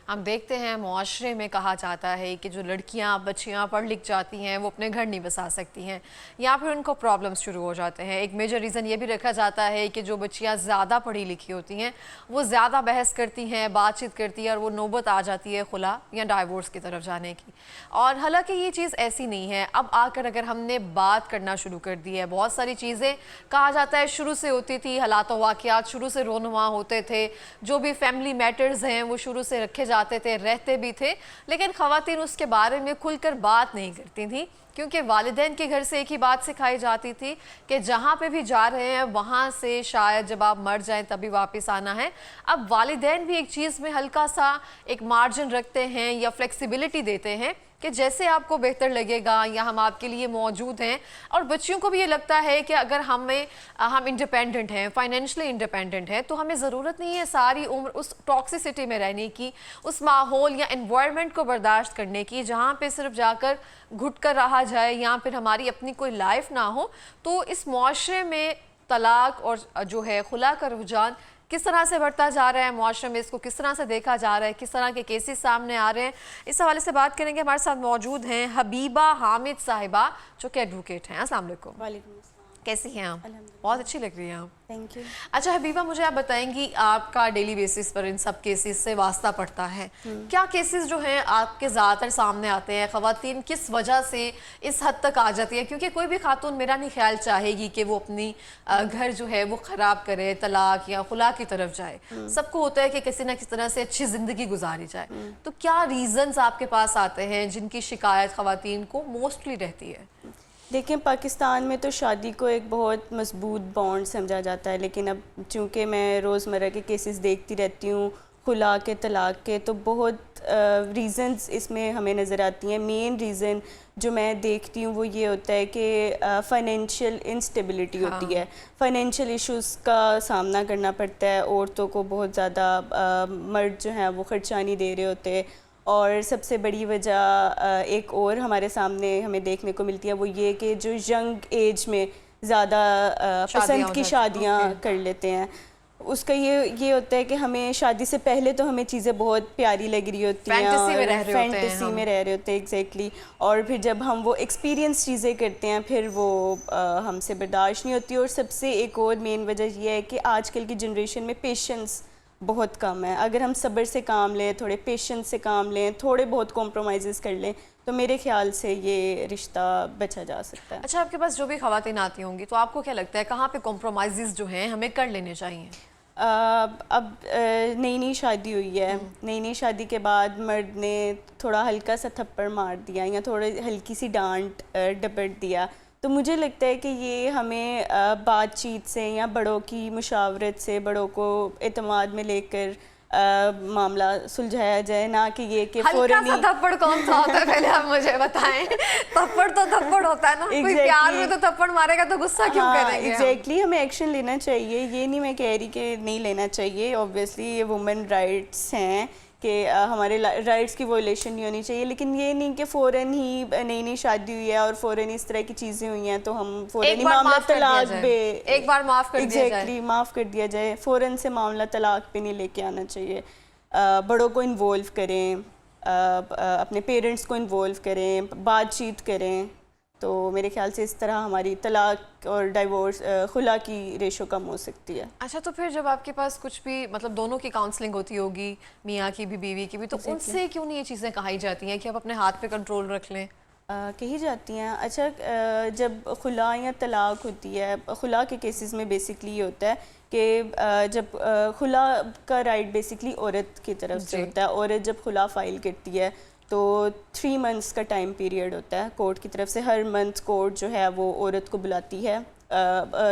हम देखते हैं मुआशरे में कहा जाता है कि जो लड़कियां बच्चियां पढ़ लिख जाती हैं वो अपने घर नहीं बसा सकती हैं या फिर उनको प्रॉब्लम्स शुरू हो जाते हैं। एक मेजर रीज़न ये भी रखा जाता है कि जो बच्चियां ज़्यादा पढ़ी लिखी होती हैं वो ज़्यादा बहस करती हैं, बातचीत करती हैं और वो नौबत आ जाती है खुला या डाइवोर्स की तरफ जाने की। और हालांकि ये चीज़ ऐसी नहीं है। अब आकर अगर हमने बात करना शुरू कर दी है, बहुत सारी चीज़ें कहा जाता है शुरू से होती थी, हालात वाक़यात शुरू से रोनुमा होते थे, जो भी फैमिली मैटर्स हैं वो शुरू से रखे जाते थे, रहते भी थे, लेकिन ख़वातीन उसके बारे में खुलकर बात नहीं करती थी क्योंकि वालिदैन के घर से एक ही बात सिखाई जाती थी कि जहाँ पे भी जा रहे हैं वहाँ से शायद जब आप मर जाएं तभी वापस आना है। अब वालिदैन भी एक चीज़ में हल्का सा एक मार्जिन रखते हैं या फ्लेक्सिबिलिटी देते हैं कि जैसे आपको बेहतर लगेगा या हम आपके लिए मौजूद हैं। और बच्चियों को भी ये लगता है कि अगर हम इंडिपेंडेंट हैं, फाइनेंशियली इंडिपेंडेंट हैं, तो हमें ज़रूरत नहीं है सारी उम्र उस टॉक्सिसिटी में रहने की, उस माहौल या एनवायरनमेंट को बर्दाश्त करने की जहाँ पे सिर्फ जाकर घुट कर रहा जाए या फिर हमारी अपनी कोई लाइफ ना हो। तो इस मुआशरे में तलाक और जो है खुला का रुझान किस तरह से बढ़ता जा रहा है, मुआशरे में इसको किस तरह से देखा जा रहा है, किस तरह के केसेस सामने आ रहे हैं, इस हवाले से बात करेंगे। हमारे साथ मौजूद हैं हबीबा हामिद साहिबा जो कि एडवोकेट हैं। अस्सलाम वालेकुम। वालेकुम अस्सलाम। कैसी हैं आप? बहुत अच्छी लग रही हैं आप। Thank you. अच्छा हबीबा, मुझे आप बताएंगी, आपका डेली बेसिस पर इन सब केसेस से वास्ता पड़ता है, क्या केसेस जो हैं आपके ज़्यादातर सामने आते हैं? ख़वातीन किस वजह से इस हद तक आ जाती है? क्योंकि कोई भी खातून मेरा नहीं ख्याल चाहेगी कि वो अपनी घर जो है वो ख़राब करे, तलाक या खुला की तरफ जाए। सबको होता है कि किसी ना किसी तरह से अच्छी ज़िंदगी गुजारी जाए। तो क्या रीज़न्स आपके पास आते हैं जिनकी शिकायत ख़वातीन को मोस्टली रहती है? देखिए, पाकिस्तान में तो शादी को एक बहुत मजबूत बॉन्ड समझा जाता है, लेकिन अब चूँकि मैं रोज़मर्रा के केसेस देखती रहती हूँ खुला के, तलाक के, तो बहुत रीज़न्स इसमें हमें नज़र आती हैं। मेन रीज़न जो मैं देखती हूँ वो ये होता है कि फ़ाइनेंशियल इंस्टेबिलिटी होती है। फ़ाइनेंशियल इश्यूज़ का सामना करना पड़ता है औरतों को बहुत ज़्यादा। मर्द जो हैं वो खर्चा नहीं दे रहे होते। और सबसे बड़ी वजह एक और हमारे सामने हमें देखने को मिलती है, वो ये कि जो यंग एज में ज़्यादा पसंद की शादियाँ कर लेते हैं, उसका ये होता है कि हमें शादी से पहले तो हमें चीज़ें बहुत प्यारी लग रही होती हैं, फैंटेसी में रह रहे होते हैं एग्जैक्टली। और फिर जब हम वो एक्सपीरियंस चीज़ें करते हैं फिर वो हमसे बर्दाश्त नहीं होती। और सबसे एक और मेन वजह यह है कि आजकल की जनरेशन में पेशेंस बहुत कम है। अगर हम सब्र से काम लें, थोड़े पेशेंस से काम लें, थोड़े बहुत कॉम्प्रोमाइज़ कर लें, तो मेरे ख्याल से ये रिश्ता बचा जा सकता है। अच्छा, आपके पास जो भी ख़वातीन आती होंगी तो आपको क्या लगता है कहाँ पे कॉम्प्रोमाइज़ जो हैं हमें कर लेने चाहिए? अब नई शादी हुई है, नई शादी के बाद मर्द ने थोड़ा हल्का सा थप्पड़ मार दिया या थोड़ी हल्की सी डांट डपट दिया, तो मुझे लगता है कि ये हमें बातचीत से या बड़ों की मुशावरत से, बड़ों को एतमाद में लेकर मामला सुलझाया जाए, ना कि ये कि हल्का सा थप्पड़ कौन सा होता है पहले आप मुझे बताएं। थप्पड़ तो थप्पड़ होता है ना। कोई प्यार में तो थप्पड़ मारेगा तो गुस्सा क्यों करेंगे? एग्जैक्टली, हमें एक्शन लेना चाहिए। ये नहीं मैं कह रही कि नहीं लेना चाहिए, ऑब्वियसली ये वुमेन राइट्स हैं कि हमारे राइट्स की वोलेशन नहीं होनी चाहिए, लेकिन ये नहीं कि फ़ौरन ही नई शादी हुई है और फ़ौरन इस तरह की चीज़ें हुई हैं तो हम फ़ौरन ही मामला तलाक पे एक बार माफ़ कर दिया जाए। एग्जैक्टली, माफ़ कर दिया जाए। फ़ौरन से मामला तलाक पे नहीं लेके आना चाहिए। बड़ों को इन्वॉल्व करें, अपने पेरेंट्स को इन्वॉल्व करें, बातचीत करें, तो मेरे ख्याल से इस तरह हमारी तलाक और डाइवोर्स खुला की रेशो कम हो सकती है। अच्छा, तो फिर जब आपके पास कुछ भी मतलब दोनों की काउंसलिंग होती होगी, मियाँ की भी बीवी की भी, तो उनसे क्यों नहीं ये चीज़ें कही जाती हैं कि आप अपने हाथ पे कंट्रोल रख लें? कही जाती हैं। अच्छा, जब खुला या तलाक होती है, खुला के केसेस में बेसिकली ये होता है कि जब खुला का राइट बेसिकली औरत की तरफ से होता है। औरत जब खुला फाइल करती है तो 3 मंथ्स का टाइम पीरियड होता है कोर्ट की तरफ से। हर मंथ कोर्ट जो है वो औरत को बुलाती है,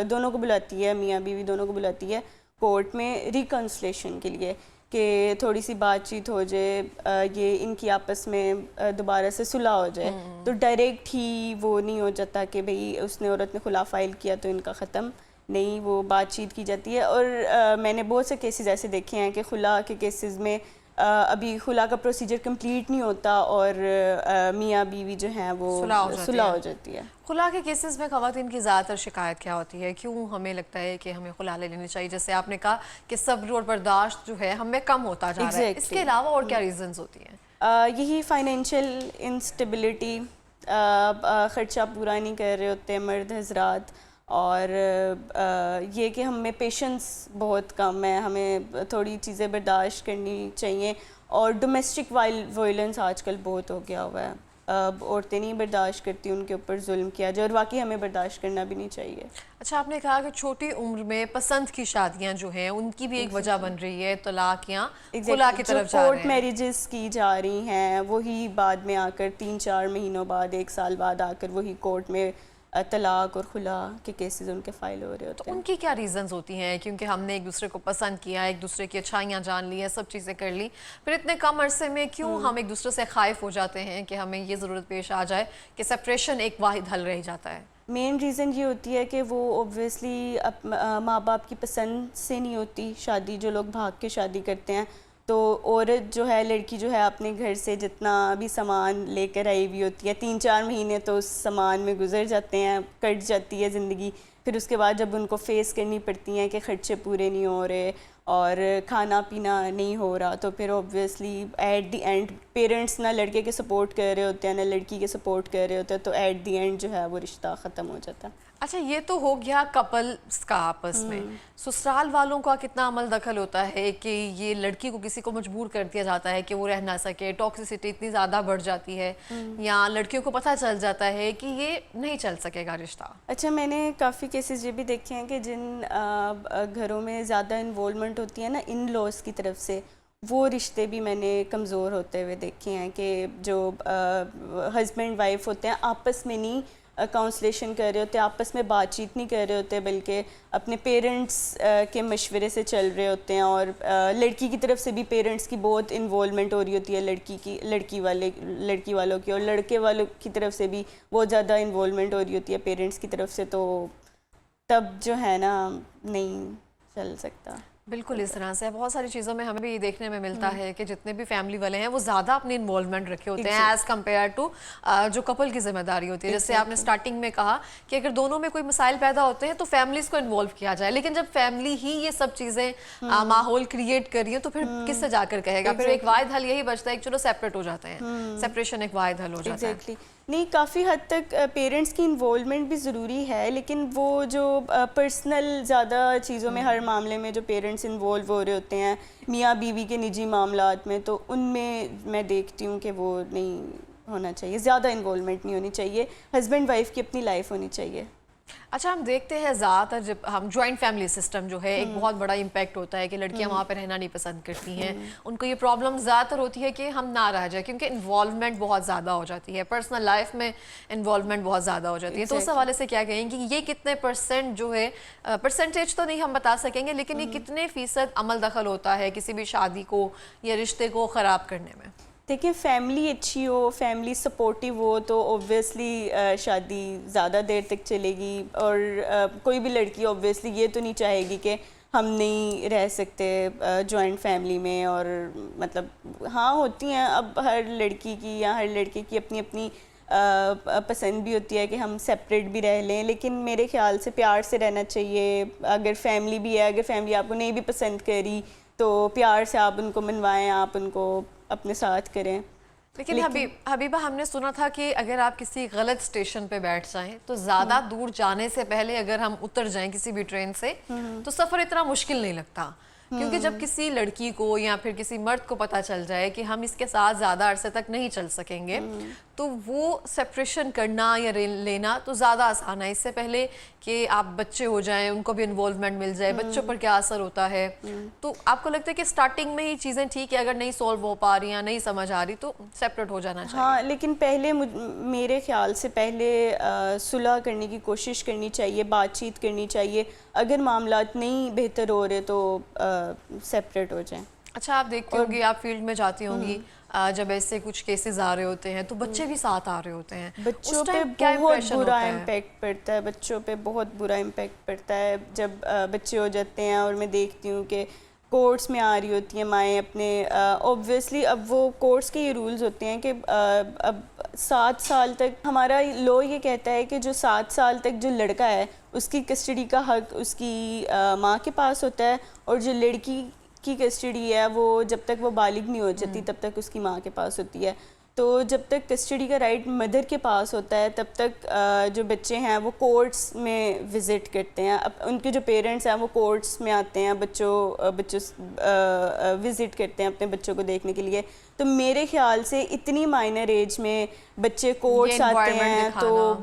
दोनों को बुलाती है, मियाँ बीवी दोनों को बुलाती है कोर्ट में रिकन्सलेशन के लिए कि थोड़ी सी बातचीत हो जाए, ये इनकी आपस में दोबारा से सुलह हो जाए। तो डायरेक्ट ही वो नहीं हो जाता कि भाई उसने औरत ने खुला फाइल किया तो इनका ख़त्म, नहीं, वो बातचीत की जाती है। और मैंने बहुत से केसेस ऐसे देखे हैं कि खुला के केसेस में अभी खुला का प्रोसीजर कंप्लीट नहीं होता और मियाँ बीवी जो हैं वो सुलह हो जाती है। खुला के केसेस में ख़वातीन की ज़्यादातर शिकायत क्या होती है, क्यों हमें लगता है कि हमें खुला ले लेनी चाहिए? जैसे आपने कहा कि सब्र और बर्दाश्त जो है हमें कम होता जा रहा है, इसके अलावा और क्या रीजंस होती हैं? यही फाइनेंशियल इंस्टेबिलिटी, ख़र्चा पूरा नहीं कर रहे होते मर्द हजरात, और ये कि हम में पेशेंस बहुत कम है, हमें थोड़ी चीज़ें बर्दाश्त करनी चाहिए। और डोमेस्टिक वायलेंस आजकल बहुत हो गया हुआ है, औरतें नहीं बर्दाश्त करती उनके ऊपर जुल्म किया जाए, और वाकई हमें बर्दाश्त करना भी नहीं चाहिए। अच्छा, आपने कहा कि छोटी उम्र में पसंद की शादियां जो हैं उनकी भी एक वजह बन रही है तलाक या खुला की तरफ जा रहे हैं। कोर्ट मैरिजेस की जा रही हैं वही बाद में आकर 3-4 महीनों बाद 1 साल बाद आकर वही कोर्ट में तलाक और खुला के केसेस उनके फाइल हो रहे होते हैं। तो उनकी क्या रीजंस होती हैं? क्योंकि हमने एक दूसरे को पसंद किया, एक दूसरे की अच्छाइयाँ जान ली है, सब चीज़ें कर ली, फिर इतने कम अरसे में क्यों हम एक दूसरे से खाइफ हो जाते हैं कि हमें ये ज़रूरत पेश आ जाए कि सेपरेशन एक वाहिद हल रह जाता है? मेन रीज़न ये होती है कि वो ऑब्वियसली माँ बाप की पसंद से नहीं होती शादी, जो लोग भाग के शादी करते हैं। तो औरत जो है, लड़की जो है, अपने घर से जितना भी सामान लेकर आई हुई होती है, 3-4 महीने तो उस सामान में गुजर जाते हैं, कट जाती है ज़िंदगी। फिर उसके बाद जब उनको फेस करनी पड़ती हैं कि खर्चे पूरे नहीं हो रहे और खाना पीना नहीं हो रहा, तो फिर obviously at the end parents ना लड़के के सपोर्ट कर रहे होते हैं ना लड़की के सपोर्ट कर रहे होते हैं, तो एट द एंड जो है वो रिश्ता ख़त्म हो जाता है। अच्छा, ये तो हो गया कपल्स का आपस में। ससुराल वालों का कितना अमल दखल होता है कि ये लड़की को किसी को मजबूर कर दिया जाता है कि वो रह ना सके, टॉक्सिसिटी इतनी ज़्यादा बढ़ जाती है, या लड़कियों को पता चल जाता है कि ये नहीं चल सकेगा रिश्ता? अच्छा, मैंने काफ़ी केसेस ये भी देखे हैं कि जिन घरों में ज़्यादा इन्वॉल्वमेंट होती है ना इन लॉज की तरफ से, वो रिश्ते भी मैंने कमज़ोर होते हुए देखे हैं कि जो हस्बैंड वाइफ होते हैं आपस में नहीं काउंसलेशन कर रहे होते, आपस में बातचीत नहीं कर रहे होते, बल्कि अपने पेरेंट्स के मशवरे से चल रहे होते हैं। और लड़की की तरफ से भी पेरेंट्स की बहुत इन्वॉल्वमेंट हो रही होती है लड़की वालों की, और लड़के वालों की तरफ से भी बहुत ज़्यादा इन्वॉल्वमेंट हो रही होती है पेरेंट्स की तरफ से, तो तब जो है ना नहीं चल सकता। बिल्कुल इस तरह से बहुत सारी चीज़ों में हमें भी देखने में मिलता है कि जितने भी फैमिली वाले हैं वो ज़्यादा अपनी इन्वॉल्वमेंट रखे होते हैं एज़ कम्पेयर टू जो कपल की जिम्मेदारी होती है। जैसे आपने स्टार्टिंग में कहा कि अगर दोनों में कोई मसाइल पैदा होते हैं तो फैमिलीज़ को इन्वॉल्व किया जाए, लेकिन जब फैमिली ही ये सब चीज़ें माहौल क्रिएट कर रही है तो फिर किससे जाकर कहेगा? फिर एक वाहिद हल यही बचता है कि चलो सेपरेट हो जाते हैं, सेपरेशन एक वाहिद हल हो जाता है। नहीं, काफ़ी हद तक पेरेंट्स की इन्वॉल्वमेंट भी ज़रूरी है, लेकिन वो जो पर्सनल ज़्यादा चीज़ों में हर मामले में जो पेरेंट्स इन्वॉल्व हो रहे होते हैं मियाँ बीवी के निजी मामलात में, तो उनमें मैं देखती हूँ कि वो नहीं होना चाहिए, ज़्यादा इन्वॉल्वमेंट नहीं होनी चाहिए, हस्बैंड वाइफ की अपनी लाइफ होनी चाहिए। अच्छा, हम देखते हैं ज़्यादातर जब हम जॉइंट फैमिली सिस्टम जो है एक बहुत बड़ा इम्पैक्ट होता है कि लड़कियां वहाँ पे रहना नहीं पसंद करती हैं, उनको ये प्रॉब्लम ज़्यादातर होती है कि हम ना रह जाए क्योंकि इन्वॉल्वमेंट बहुत ज़्यादा हो जाती है, पर्सनल लाइफ में इन्वॉल्वमेंट बहुत ज़्यादा हो जाती है। तो उस हवाले से क्या कहेंगे कि ये कितने % जो है, परसेंटेज तो नहीं हम बता सकेंगे, लेकिन ये कितने फ़ीसद अमल दखल होता है किसी भी शादी को या रिश्ते को ख़राब करने में? देखिए, फैमिली अच्छी हो, फैमिली सपोर्टिव हो, तो ऑब्वियसली शादी ज़्यादा देर तक चलेगी। और कोई भी लड़की ऑब्वियसली ये तो नहीं चाहेगी कि हम नहीं रह सकते जॉइंट फैमिली में। और मतलब हाँ, होती हैं अब हर लड़की की या हर लड़के की अपनी अपनी पसंद भी होती है कि हम सेपरेट भी रह लें, लेकिन मेरे ख्याल से प्यार से रहना चाहिए। अगर फैमिली भी है, अगर फैमिली आपको नहीं भी पसंद करी तो प्यार से आप उनको मनवाएं, आप उनको अपने साथ करें। लेकिन हबीबा, हमने सुना था कि अगर आप किसी गलत स्टेशन पे बैठ जाएं तो ज़्यादा दूर जाने से पहले अगर हम उतर जाएं किसी भी ट्रेन से तो सफ़र इतना मुश्किल नहीं लगता, क्योंकि जब किसी लड़की को या फिर किसी मर्द को पता चल जाए कि हम इसके साथ ज़्यादा अरसे तक नहीं चल सकेंगे तो वो सेपरेशन करना या लेना तो ज़्यादा आसान है। इससे पहले कि आप बच्चे हो जाएं, उनको भी इन्वॉल्वमेंट मिल जाए, बच्चों पर क्या असर होता है, तो आपको लगता है कि स्टार्टिंग में ही चीज़ें ठीक है, अगर नहीं सॉल्व हो पा रही या नहीं समझ आ रही तो सेपरेट हो जाना चाहिए? हाँ, लेकिन पहले मेरे ख्याल से पहले सुलह करने की कोशिश करनी चाहिए, बातचीत करनी चाहिए। अगर मामलात नहीं बेहतर हो रहे तो सेपरेट हो जाएं। अच्छा, आप देखती होंगी, आप फील्ड में जाती होंगी, जब ऐसे कुछ केसेस आ रहे होते हैं तो बच्चे भी साथ आ रहे होते हैं, बच्चों पे बहुत बुरा इम्पैक्ट पड़ता है, बच्चों पे बहुत बुरा इम्पैक्ट पड़ता है जब बच्चे हो जाते हैं। और मैं देखती हूँ कि कोर्ट्स में आ रही होती हैं माएँ अपने, ऑब्वियसली अब वो कोर्ट्स के ये रूल्स होते हैं कि अब 7 साल तक हमारा लॉ ये कहता है कि जो 7 साल तक जो लड़का है उसकी कस्टडी का हक उसकी माँ के पास होता है, और जो लड़की की कस्टडी है वो जब तक वो बालिग नहीं हो जाती तब तक उसकी माँ के पास होती है। तो जब तक कस्टडी का राइट मदर के पास होता है तब तक जो बच्चे हैं वो कोर्ट्स में विज़िट करते हैं। अब उनके जो पेरेंट्स हैं वो कोर्ट्स में आते हैं, बच्चों विज़िट करते हैं अपने बच्चों को देखने के लिए। तो मेरे ख्याल से इतनी माइनर एज में बच्चे कोर्ट्स आते हैं तो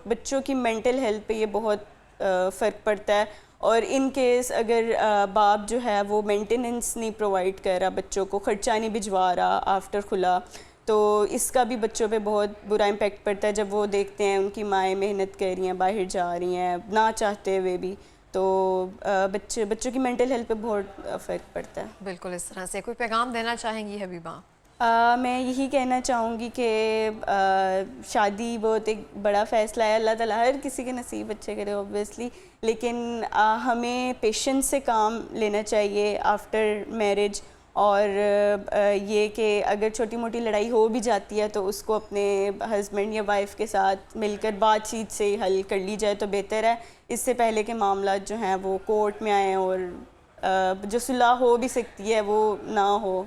बच्चों की मेंटल हेल्थ पे ये बहुत फ़र्क पड़ता है। और इन केस अगर बाप जो है वो मेंटेनेंस नहीं प्रोवाइड कर रहा, बच्चों को ख़र्चा नहीं भिजवा रहा आफ्टर खुला, तो इसका भी बच्चों पे बहुत बुरा इम्पेक्ट पड़ता है जब वो देखते हैं उनकी माएँ मेहनत कर रही हैं, बाहर जा रही हैं ना चाहते हुए भी। तो बच्चों की मेंटल हेल्थ पे बहुत फ़र्क पड़ता है। बिल्कुल इस तरह से। कोई पैगाम देना चाहेंगी हबीबा? मैं यही कहना चाहूँगी कि शादी बहुत एक बड़ा फ़ैसला है, अल्लाह ताला हर किसी के नसीब अच्छे करे ऑब्वियसली, लेकिन हमें पेशेंस से काम लेना चाहिए आफ्टर मैरिज। और ये कि अगर छोटी मोटी लड़ाई हो भी जाती है तो उसको अपने हस्बैंड या वाइफ के साथ मिलकर बातचीत से हल कर ली जाए तो बेहतर है, इससे पहले के मामला जो हैं वो कोर्ट में आएँ और जो सुलह हो भी सकती है वो ना हो।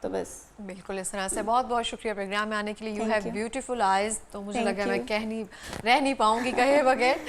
तो बस बिल्कुल इस तरह से। बहुत बहुत शुक्रिया प्रोग्राम में आने के लिए। You have beautiful eyes. तो मुझे लगा मैं रह नहीं पाऊँगी कहे बगैर।